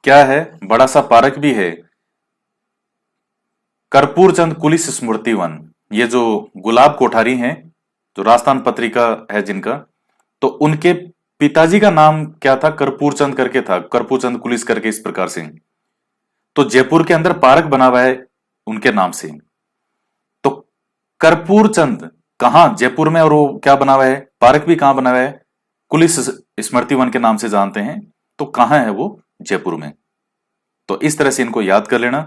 क्या है, बड़ा सा पार्क भी है, कर्पूर चंद कुलिस स्मृति वन। ये जो गुलाब कोठारी हैं, जो राजस्थान पत्रिका है जिनका, तो उनके पिताजी का नाम क्या था? कर्पूर चंद करके था, कर्पूर चंद कुलिस करके, इस प्रकार से। तो जयपुर के अंदर पार्क बना हुआ है उनके नाम से। तो कर्पूर चंद कहां? जयपुर में। और वो क्या बना हुआ है? पार्क भी कहां बना हुआ है? कुलिस स्मृति वन के नाम से जानते हैं। तो कहां है वो? जयपुर में। तो इस तरह से इनको याद कर लेना।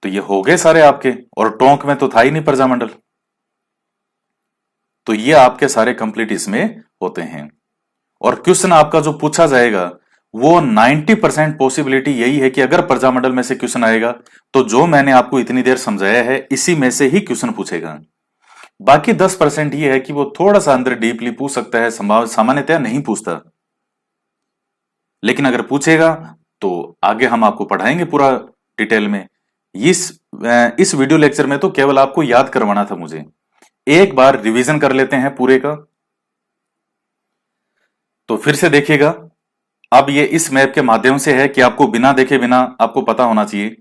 तो ये हो गए सारे आपके। और टोंक में तो था ही नहीं प्रजामंडल। तो ये आपके सारे कंप्लीट इसमें होते हैं। और क्वेश्चन आपका जो पूछा जाएगा वो 90% पॉसिबिलिटी यही है कि अगर प्रजामंडल में से क्वेश्चन आएगा तो जो मैंने आपको इतनी देर समझाया है इसी में से ही क्वेश्चन पूछेगा। बाकी 10% ये है कि वो थोड़ा सा अंदर डीपली पूछ सकता है, सामान्यतया नहीं पूछता। लेकिन अगर पूछेगा तो आगे हम आपको पढ़ाएंगे पूरा डिटेल में। इस वीडियो लेक्चर में तो केवल आपको याद करवाना था मुझे। एक बार रिवीजन कर लेते हैं पूरे का। तो फिर से देखिएगा। अब ये इस मैप के माध्यम से है कि आपको बिना देखे बिना आपको पता होना चाहिए।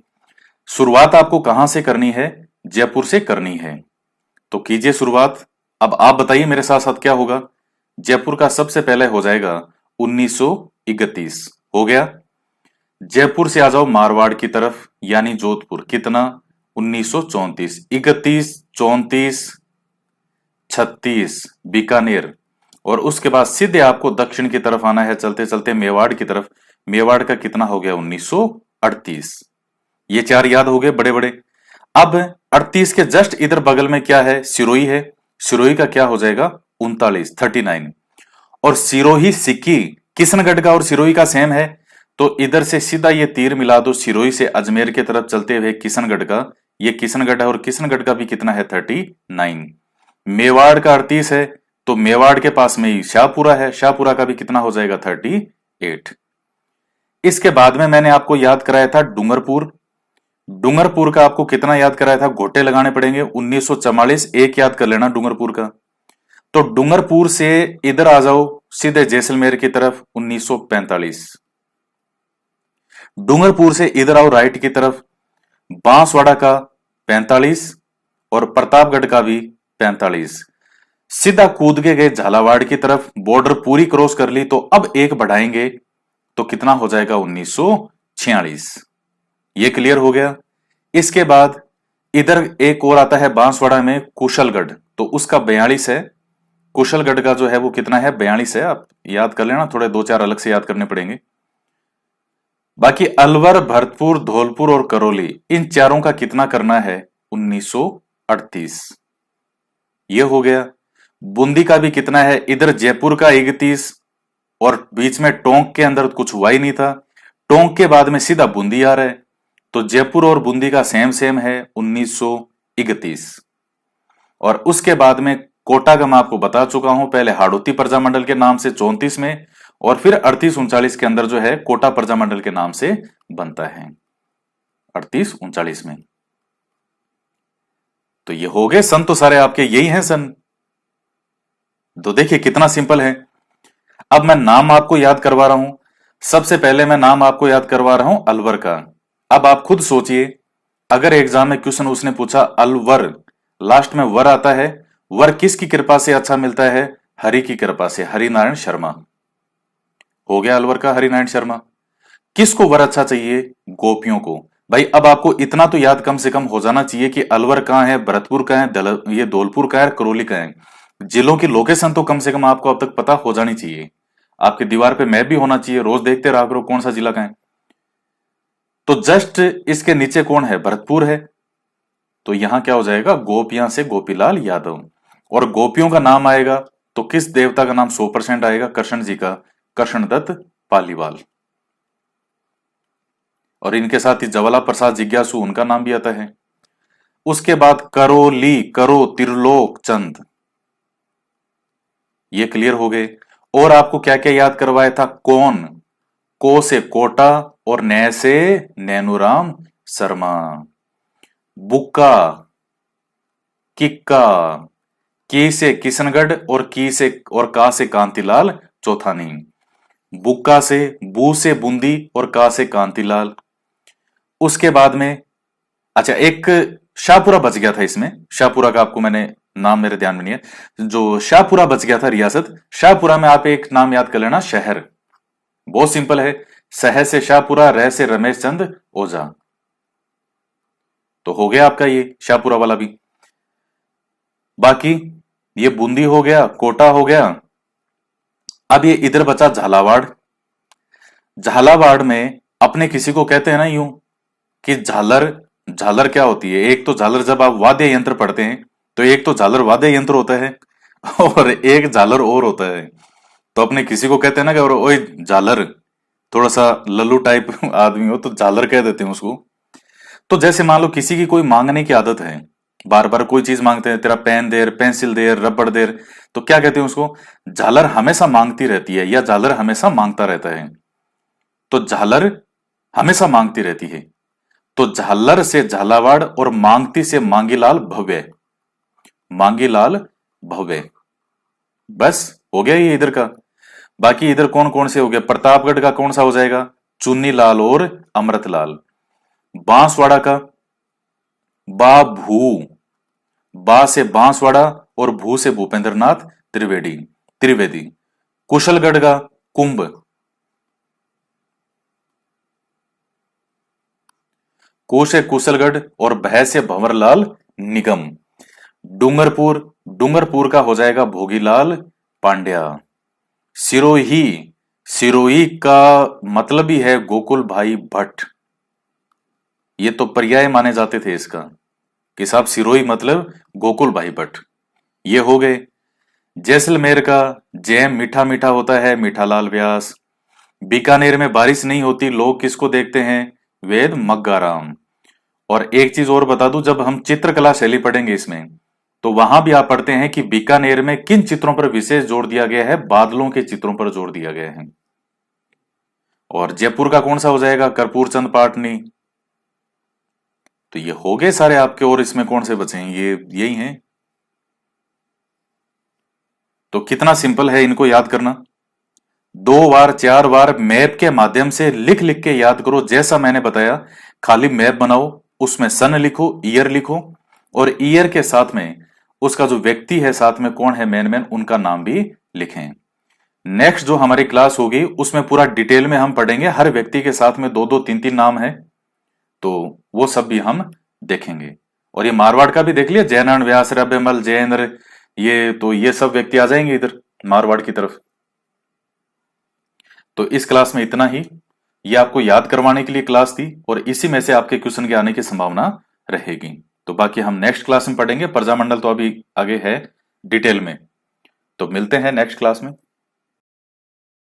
शुरुआत आपको कहां से करनी है? जयपुर से करनी है। तो कीजिए शुरुआत। अब आप बताइए मेरे साथ साथ क्या होगा। जयपुर का सबसे पहले हो जाएगा 1931। हो गया। जयपुर से आ जाओ मारवाड़ की तरफ यानी जोधपुर। कितना? 1934। 31, 34, 36 बीकानेर। और उसके बाद सीधे आपको दक्षिण की तरफ आना है चलते चलते मेवाड़ की तरफ। मेवाड़ का कितना हो गया? 1938। ये चार याद हो गए बड़े बड़े। अब 38 के जस्ट इधर बगल में क्या है? सिरोही है। सिरोही का क्या हो जाएगा? 39, 39। और सिरोही सिक्की किशनगढ़ का और सिरोही का सेम है। तो इधर से सीधा ये तीर मिला दो सिरोही से अजमेर की तरफ चलते हुए किशनगढ़ का। ये किशनगढ़ है और किशनगढ़ का भी कितना है? 39। मेवाड़ का 38 है तो मेवाड़ के पास में ही शाहपुरा है। शाहपुरा का भी कितना हो जाएगा? 38। इसके बाद में मैंने आपको याद कराया था डूंगरपुर। डूंगरपुर का आपको कितना याद कराया था? गोटे लगाने पड़ेंगे। 1944। एक याद कर लेना डूंगरपुर का। तो डूंगरपुर से इधर आ जाओ सीधे जैसलमेर की तरफ। 1945। डूंगरपुर से इधर आओ राइट की तरफ। बांसवाड़ा का 45 और प्रतापगढ़ का भी 45। सीधा कूद के गए झालावाड़ की तरफ। बॉर्डर पूरी क्रॉस कर ली। तो अब एक बढ़ाएंगे तो कितना हो जाएगा? 1946। ये क्लियर हो गया। इसके बाद इधर एक और आता है बांसवाड़ा में कुशलगढ़। तो उसका 42 है। कुशलगढ़ का जो है वो कितना है? 42 है। आप याद कर लेना, थोड़े दो चार अलग से याद करने पड़ेंगे। बाकी अलवर, भरतपुर, धौलपुर और करौली, इन चारों का कितना करना है? 1938। ये हो गया। बूंदी का भी कितना है? इधर जयपुर का 31 और बीच में टोंक के अंदर कुछ हुआ ही नहीं था। टोंक के बाद में सीधा बूंदी आ रहा है। तो जयपुर और बूंदी का सेम सेम है 1931। और उसके बाद में कोटा का मैं आपको बता चुका हूं पहले, हाड़ौती प्रजामंडल के नाम से 34 में। और फिर 38 39 के अंदर जो है कोटा प्रजामंडल के नाम से बनता है 38 39 में। तो ये हो गए सन। तो सारे आपके यही हैं सन। तो देखिए कितना सिंपल है। अब मैं नाम आपको याद करवा रहा हूं। सबसे पहले मैं नाम आपको याद करवा रहा हूं अलवर का। अब आप खुद सोचिए, अगर एग्जाम में क्वेश्चन उसने पूछा अलवर, लास्ट में वर आता है, वर किसकी कृपा से अच्छा मिलता है? हरि की कृपा से, हरिनारायण शर्मा। हो गया अलवर का हरिनारायण शर्मा। किसको वर अच्छा चाहिए? गोपियों को। भाई अब आपको इतना तो याद कम से कम हो जाना चाहिए कि अलवर कहां है, भरतपुर कहां है, ये धौलपुर का है, करौली का है। जिलों की लोकेशन तो कम से कम आपको अब तक पता हो जानी चाहिए। आपकी दीवार पे मैप भी होना चाहिए, रोज देखते रहा करो कौन सा जिला का है। तो जस्ट इसके नीचे कौन है? भरतपुर है। तो यहां क्या हो जाएगा? गोपियां से गोपीलाल यादव। और गोपियों का नाम आएगा तो किस देवता का नाम 100% आएगा? कृष्ण जी का, कृष्ण दत्त पालीवाल। और इनके साथ ही ज्वाला प्रसाद जिज्ञासु, उनका नाम भी आता है। उसके बाद करोली, करो त्रिलोक चंद। ये क्लियर हो गए। और आपको क्या क्या याद करवाया था? कौन? को से कोटा और नै से नैनुराम शर्मा। बुक्का, किक्का, की से किशनगढ़ और की से और का से कांतिलाल चौथानी। बुक्का से, बू से बूंदी और का से कांतिलाल। उसके बाद में अच्छा एक शाहपुरा बच गया था इसमें। शाहपुरा का आपको मैंने नाम मेरे ध्यान में नहीं है, जो शाहपुरा बच गया था रियासत, शाहपुरा में आप एक नाम याद कर लेना, शहर। बहुत सिंपल है, सह से शाहपुरा, रह से रमेश चंद ओझा। तो हो गया आपका ये शाहपुरा वाला भी। बाकी ये बूंदी हो गया, कोटा हो गया। अब ये इधर बचा झालावाड़। झालावाड़ में अपने किसी को कहते हैं ना यूं कि झालर। झालर क्या होती है? एक तो झालर जब आप वाद्य यंत्र पढ़ते हैं तो एक तो झालर वाद्य यंत्र होता है और एक झालर और होता है। तो अपने किसी को कहते हैं ना कि ओए झालर, थोड़ा सा लल्लू टाइप आदमी हो तो झालर कह देते हैं उसको। तो जैसे मान लो किसी की कोई मांगने की आदत है, बार बार कोई चीज मांगते हैं, तेरा पेन दे, पेंसिल दे, रबड़ दे, तो क्या कहते हैं उसको? झालर हमेशा मांगती रहती है या झालर हमेशा मांगता रहता है। तो झालर हमेशा मांगती रहती है। तो झालर से झालावाड़ और मांगती से मांगीलाल भव्य। मांगीलाल भव्य, बस हो गया ये इधर का। बाकी इधर कौन कौन से हो गया? प्रतापगढ़ का कौन सा हो जाएगा? चुन्नीलाल और अमृतलाल। बांसवाड़ा का बा भू, बा से बांसवाड़ा और भू से भूपेंद्रनाथ त्रिवेदी। त्रिवेदी। कुशलगढ़ का कुंभ। कु से कुशलगढ़ और भय से भंवरलाल निगम। डूंगरपुर, डूंगरपुर का हो जाएगा भोगीलाल पांड्या। सिरोही, सिरोही का मतलब ही है गोकुल भाई भट्ट। ये तो पर्याय माने जाते थे इसका कि साहब सिरोही मतलब गोकुल भाई भट्ट। ये हो गए। जैसलमेर का जैम मीठा मीठा होता है, मीठालाल व्यास। बीकानेर में बारिश नहीं होती, लोग किसको देखते हैं? वेद मग्गाराम। और एक चीज और बता दूं, जब हम चित्रकला शैली पढ़ेंगे इसमें, तो वहां भी आप पढ़ते हैं कि बीकानेर में किन चित्रों पर विशेष जोर दिया गया है? बादलों के चित्रों पर जोर दिया गया है। और जयपुर का कौन सा हो जाएगा? कर्पूर चंद पाटनी। तो ये हो गए सारे आपके, और इसमें कौन से बचे हैं? ये यही हैं। तो कितना सिंपल है इनको याद करना। 2 बार 4 बार मैप के माध्यम से लिख लिख के याद करो, जैसा मैंने बताया। खाली मैप बनाओ, उसमें सन लिखो, ईयर लिखो, और ईयर के साथ में उसका जो व्यक्ति है साथ में कौन है मेन मेन, उनका नाम भी लिखें। नेक्स्ट जो हमारी क्लास होगी उसमें पूरा डिटेल में हम पढ़ेंगे, हर व्यक्ति के साथ में दो दो तीन तीन नाम है, तो वो सब भी हम देखेंगे। और ये मारवाड़ का भी देख लिया, जयनारायण व्यास, रब्यमल, जयेंद्र, ये तो ये सब व्यक्ति आ जाएंगे इधर मारवाड़ की तरफ। तो इस क्लास में इतना ही। ये आपको याद करवाने के लिए क्लास थी और इसी में से आपके क्वेश्चन के आने की संभावना रहेगी। तो बाकी हम नेक्स्ट क्लास में पढ़ेंगे। प्रजामंडल तो अभी आगे है डिटेल में। तो मिलते हैं नेक्स्ट क्लास में।